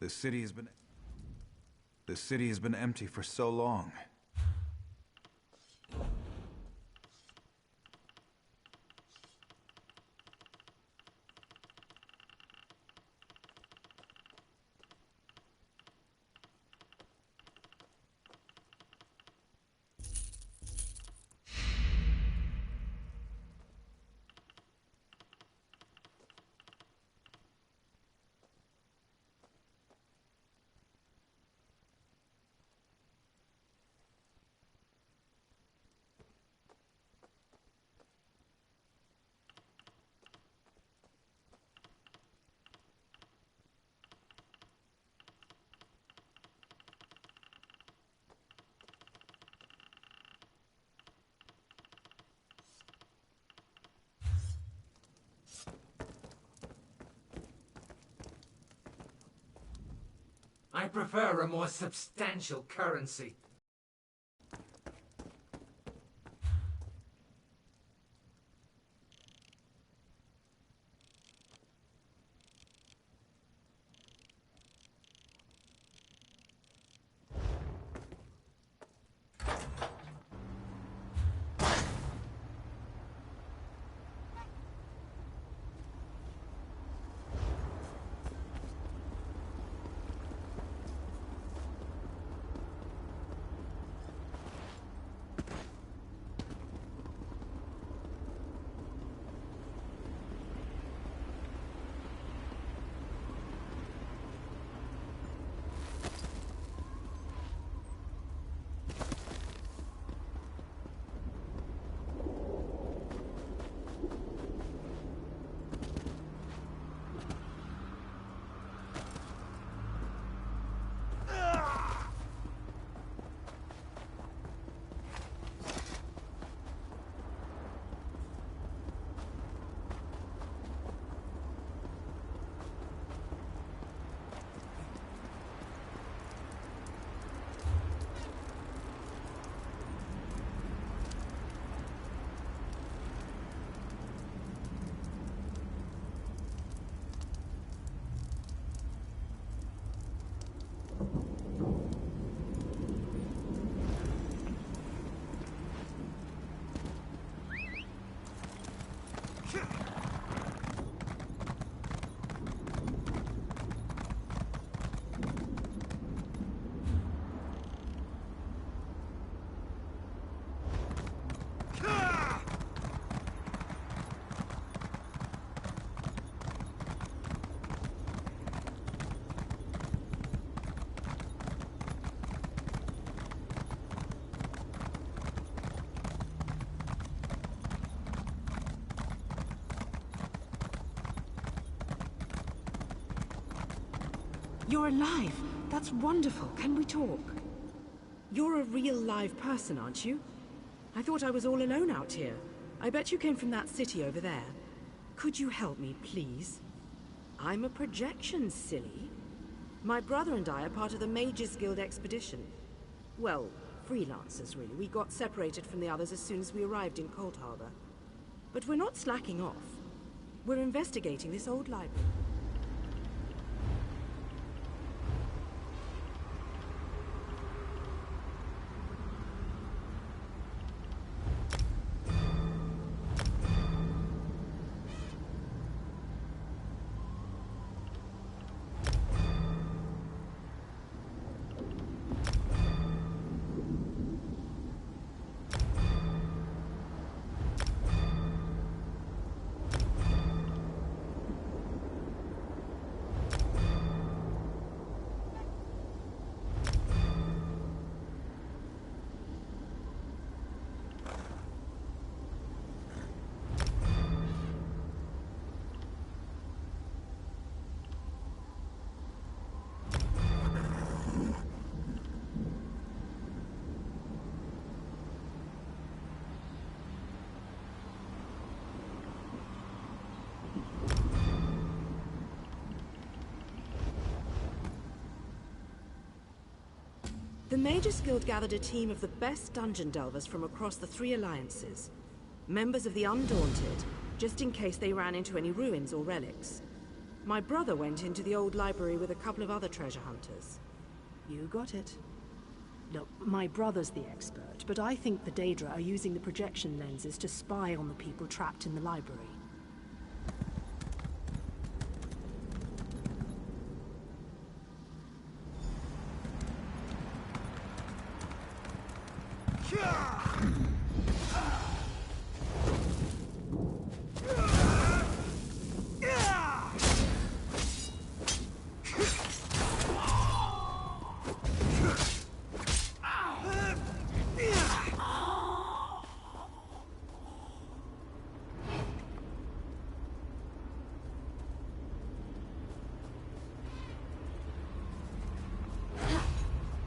The city has been empty for so long. I prefer a more substantial currency. You're alive. That's wonderful. Can we talk? You're a real live person, aren't you? I thought I was all alone out here. I bet you came from that city over there. Could you help me, please? I'm a projection, silly. My brother and I are part of the Mages Guild expedition. Well, freelancers, really. We got separated from the others as soon as we arrived in Cold Harbor. But we're not slacking off. We're investigating this old library. The Mages Guild gathered a team of the best dungeon delvers from across the 3 alliances. Members of the Undaunted, just in case they ran into any ruins or relics. My brother went into the old library with a couple of other treasure hunters. You got it. Look, my brother's the expert, but I think the Daedra are using the projection lenses to spy on the people trapped in the library.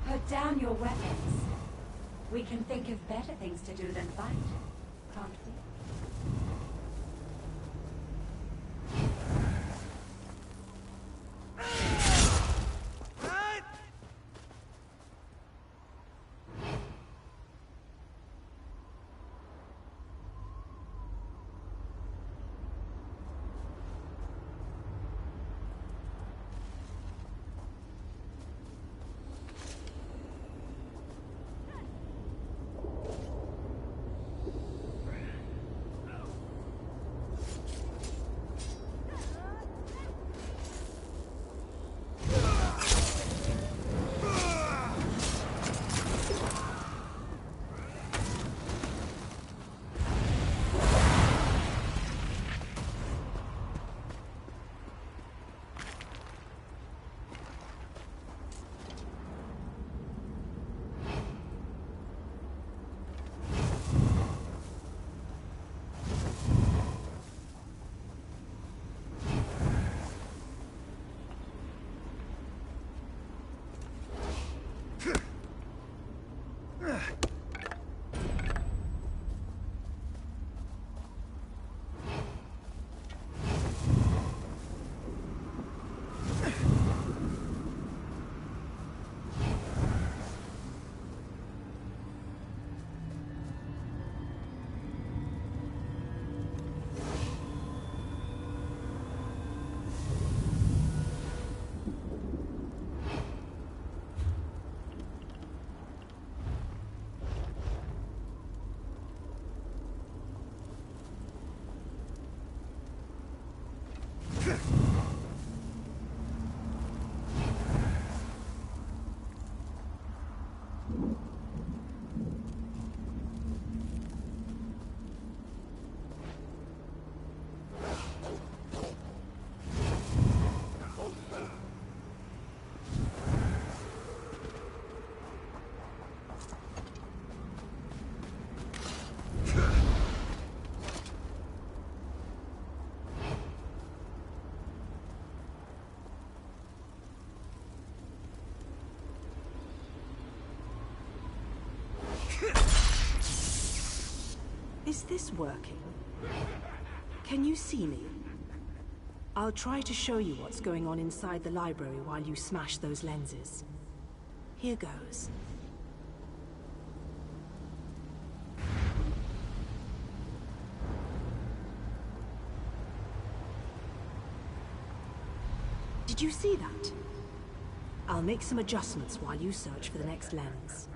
Put down your weapons. We can think of better things to do than fight, can't we? Is this working? Can you see me? I'll try to show you what's going on inside the library while you smash those lenses. Here goes. Did you see that? I'll make some adjustments while you search for the next lens.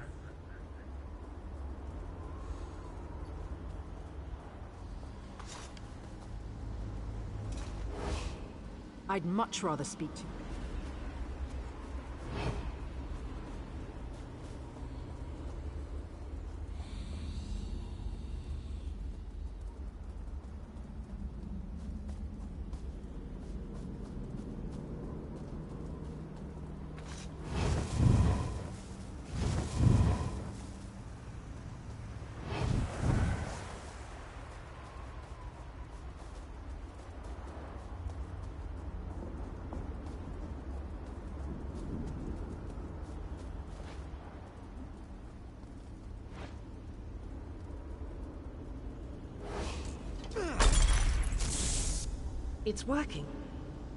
I'd much rather speak to you. It's working.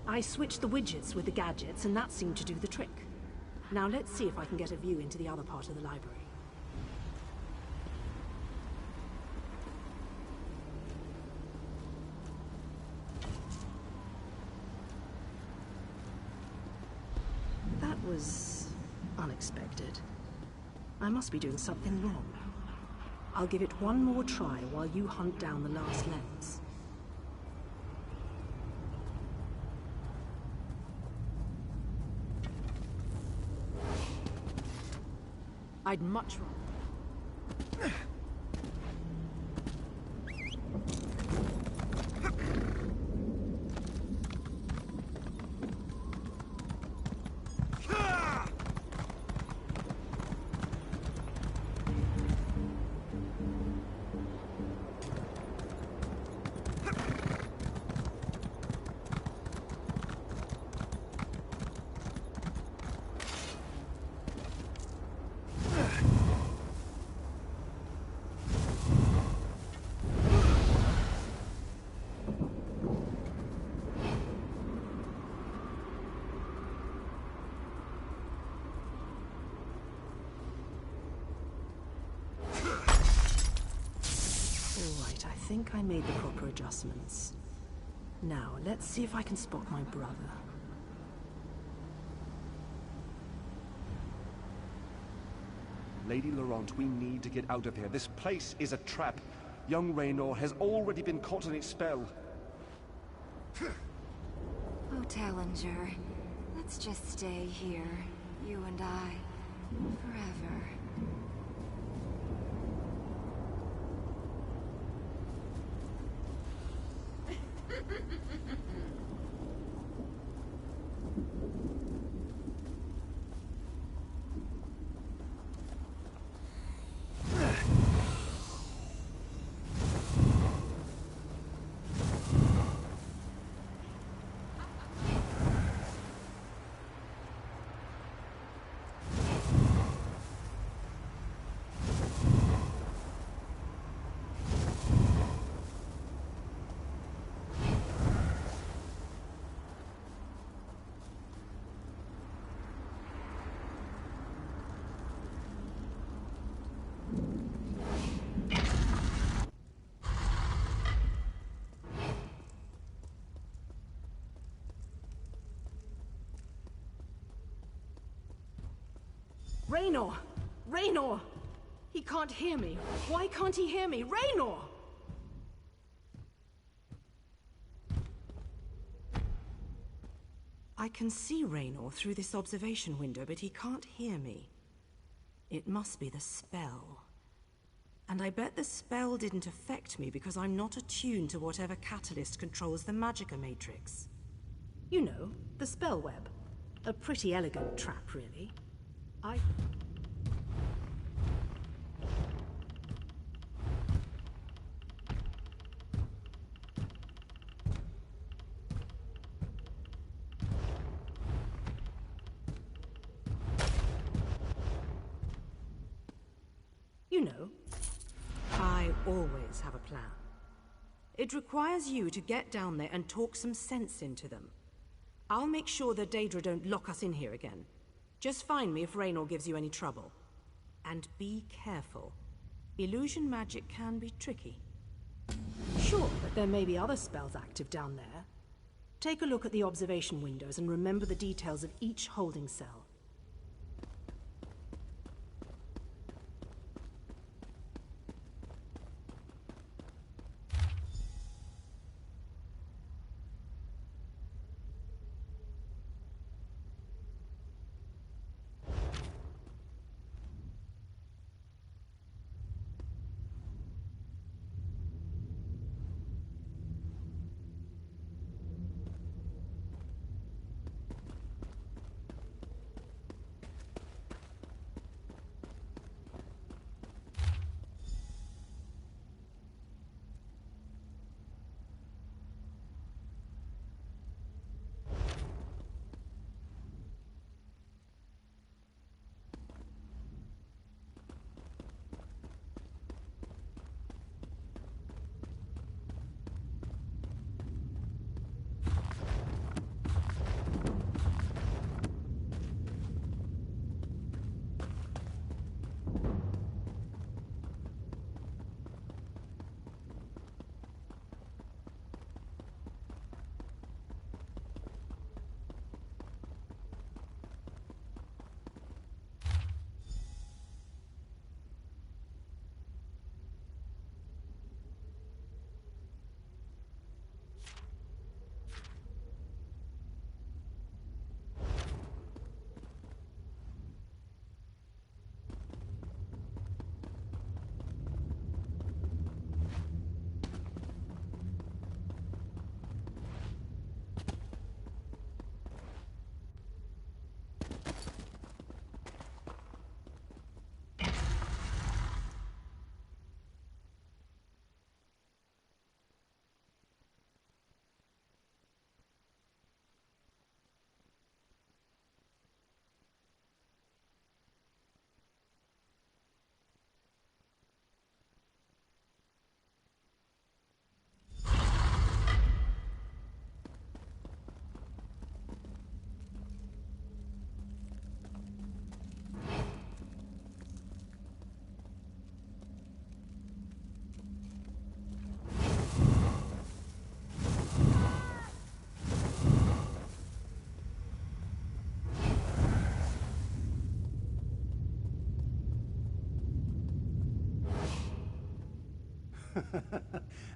I switched the widgets with the gadgets, and that seemed to do the trick. Now let's see if I can get a view into the other part of the library. That was unexpected. I must be doing something wrong. I'll give it one more try while you hunt down the last lens. I'd much rather... I think I made the proper adjustments. Now, let's see if I can spot my brother. Lady Laurent, we need to get out of here. This place is a trap. Young Raynor has already been caught in its spell. Oh, Tallinger, let's just stay here, you and I, forever. Raynor! Raynor! He can't hear me. Why can't he hear me? Raynor! I can see Raynor through this observation window, but he can't hear me. It must be the spell. And I bet the spell didn't affect me because I'm not attuned to whatever catalyst controls the Magicka matrix. You know, the spell web. A pretty elegant trap, really. You know, I always have a plan. It requires you to get down there and talk some sense into them. I'll make sure the Daedra don't lock us in here again. Just find me if Raynor gives you any trouble. And be careful. Illusion magic can be tricky. Sure, but there may be other spells active down there. Take a look at the observation windows and remember the details of each holding cell.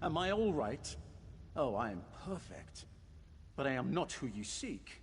Am I all right? Oh, I am perfect. But I am not who you seek.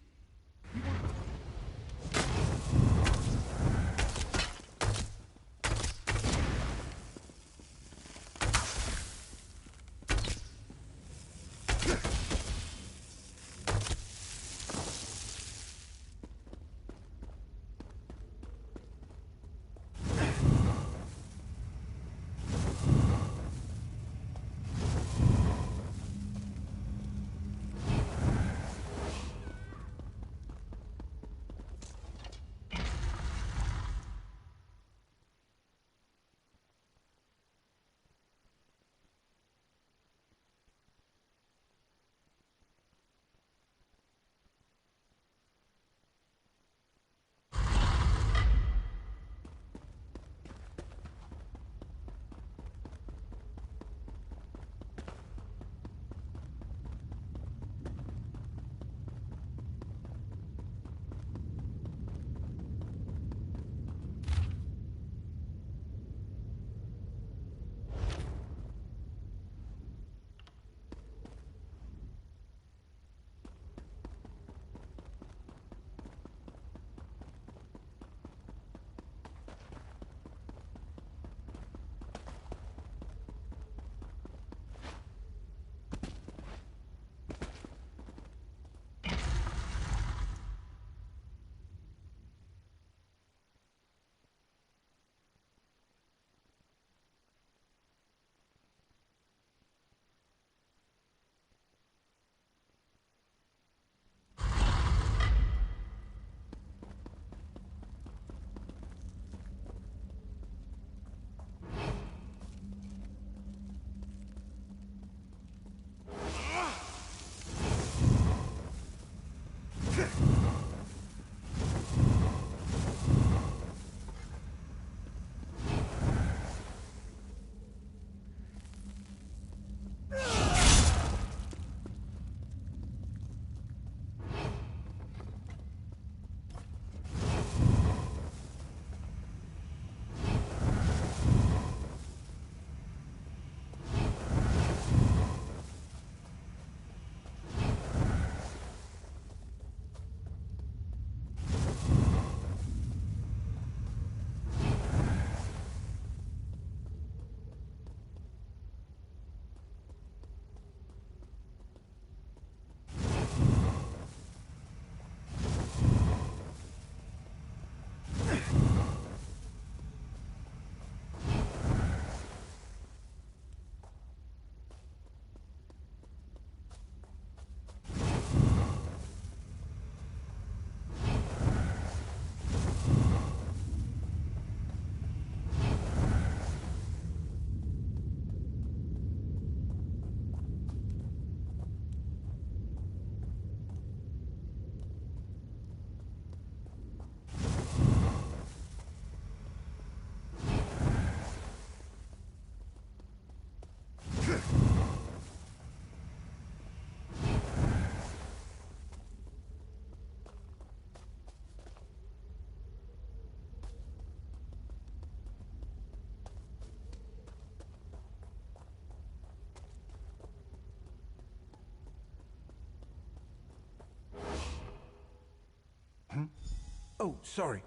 sorry.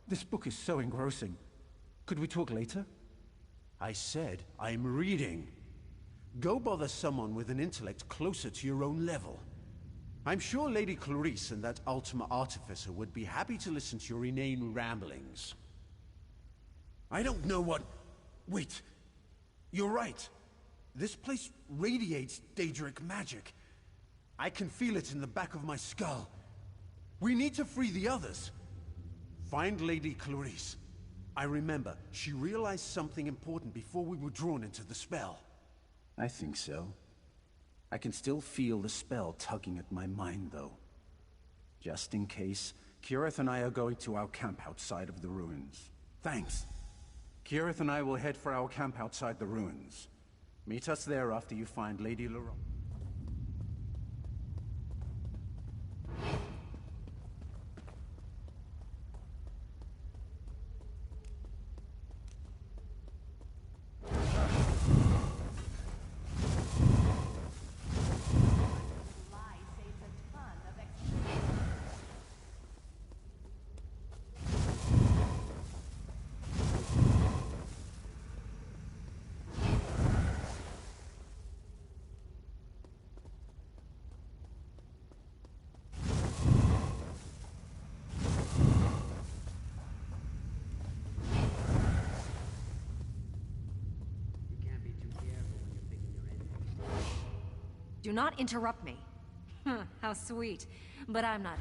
This book is so engrossing. Could we talk later? I said I'm reading. Go bother someone with an intellect closer to your own level. I'm sure Lady Clarice and that Ultima Artificer would be happy to listen to your inane ramblings. I don't know what... Wait. You're right. This place radiates Daedric magic. I can feel it in the back of my skull. We need to free the others. Find Lady Clarice. I remember, she realized something important before we were drawn into the spell. I think so. I can still feel the spell tugging at my mind, though. Just in case, Kirith and I are going to our camp outside of the ruins. Thanks. Kirith and I will head for our camp outside the ruins. Meet us there after you find Lady Laurent. Do not interrupt me. How sweet. But I'm not.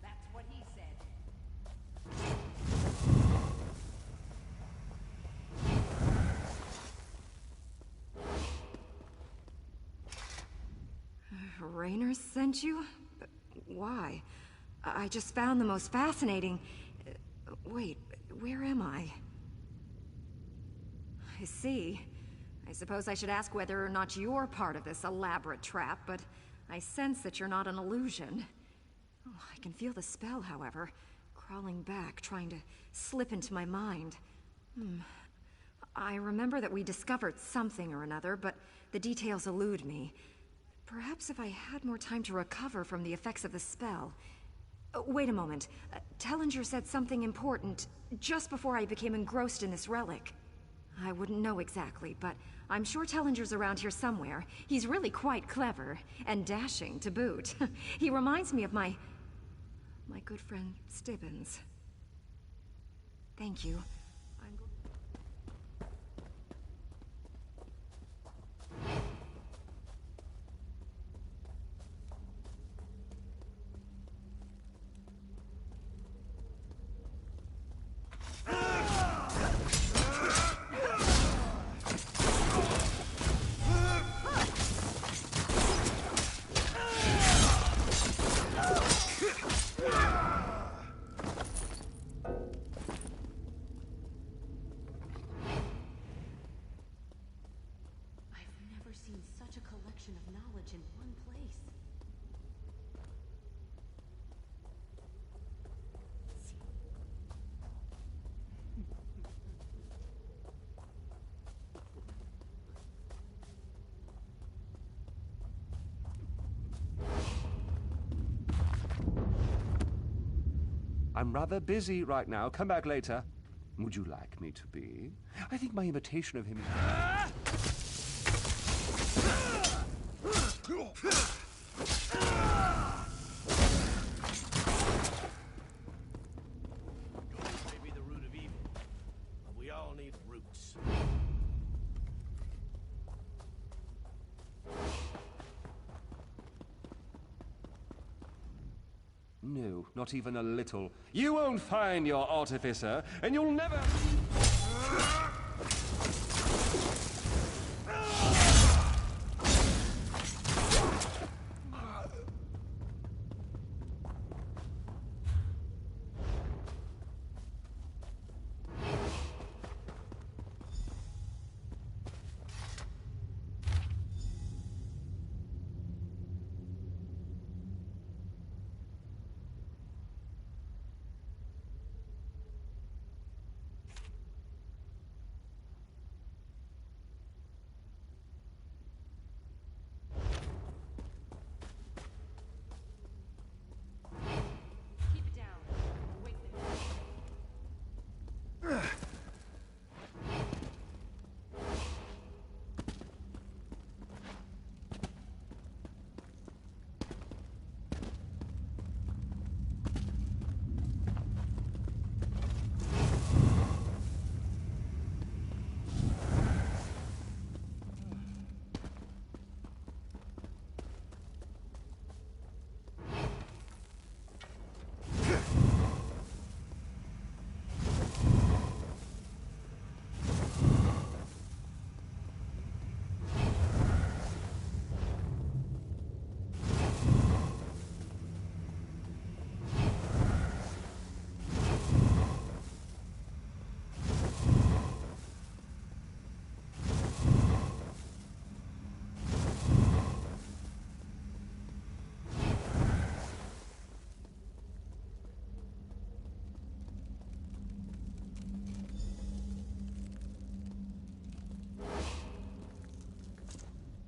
That's what he said. Raynor sent you? Why? I just found the most fascinating... Wait, where am I? I see. I suppose I should ask whether or not you're part of this elaborate trap, but I sense that you're not an illusion. Oh, I can feel the spell, however, crawling back, trying to slip into my mind. I remember that we discovered something or another, but the details elude me. Perhaps if I had more time to recover from the effects of the spell... wait a moment. Tellinger said something important just before I became engrossed in this relic. I wouldn't know exactly, but I'm sure Tellinger's around here somewhere. He's really quite clever, and dashing to boot. He reminds me of my good friend Stibbins. Thank you. Such a collection of knowledge in one place. I'm rather busy right now. Come back later. Would you like me to be? I think my imitation of him is... Gold may be the root of evil, but we all need roots. No, not even a little. You won't find your artificer, and you'll never...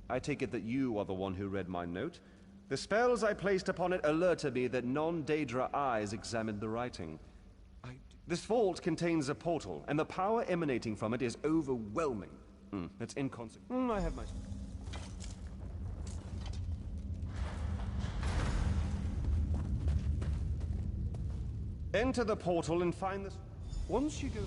I take it that you are the one who read my note. The spells I placed upon it alerted me that non-Daedra eyes examined the writing. This vault contains a portal, and the power emanating from it is overwhelming. It's inconsequential. I have my... Enter the portal and find this... Once you go...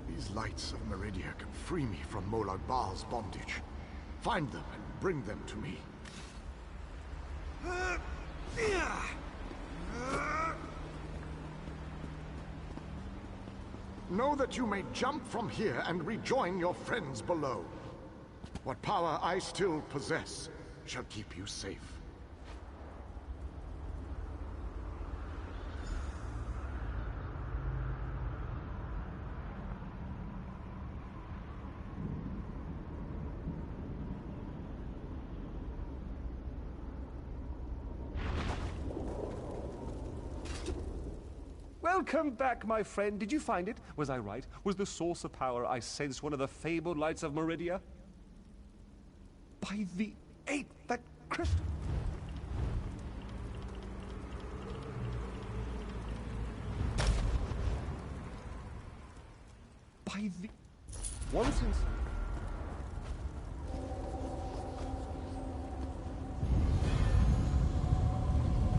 These lights of Meridia can free me from Molag Bal's bondage. Find them and bring them to me. Know that you may jump from here and rejoin your friends below. What power I still possess shall keep you safe. Welcome back, my friend. Did you find it? Was I right? Was the source of power I sensed one of the fabled lights of Meridia? By the 8th, that crystal... By the... Once in...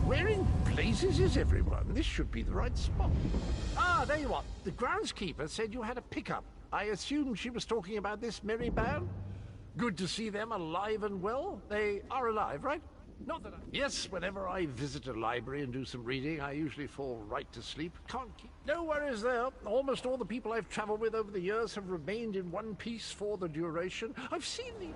Where in blazes is everyone? This should be the right spot. Ah, there you are. The groundskeeper said you had a pickup. I assumed she was talking about this merry band. Good to see them alive and well. They are alive, right? Not that I... Yes, whenever I visit a library and do some reading, I usually fall right to sleep. Can't keep... No worries there. Almost all the people I've traveled with over the years have remained in one piece for the duration. I've seen the...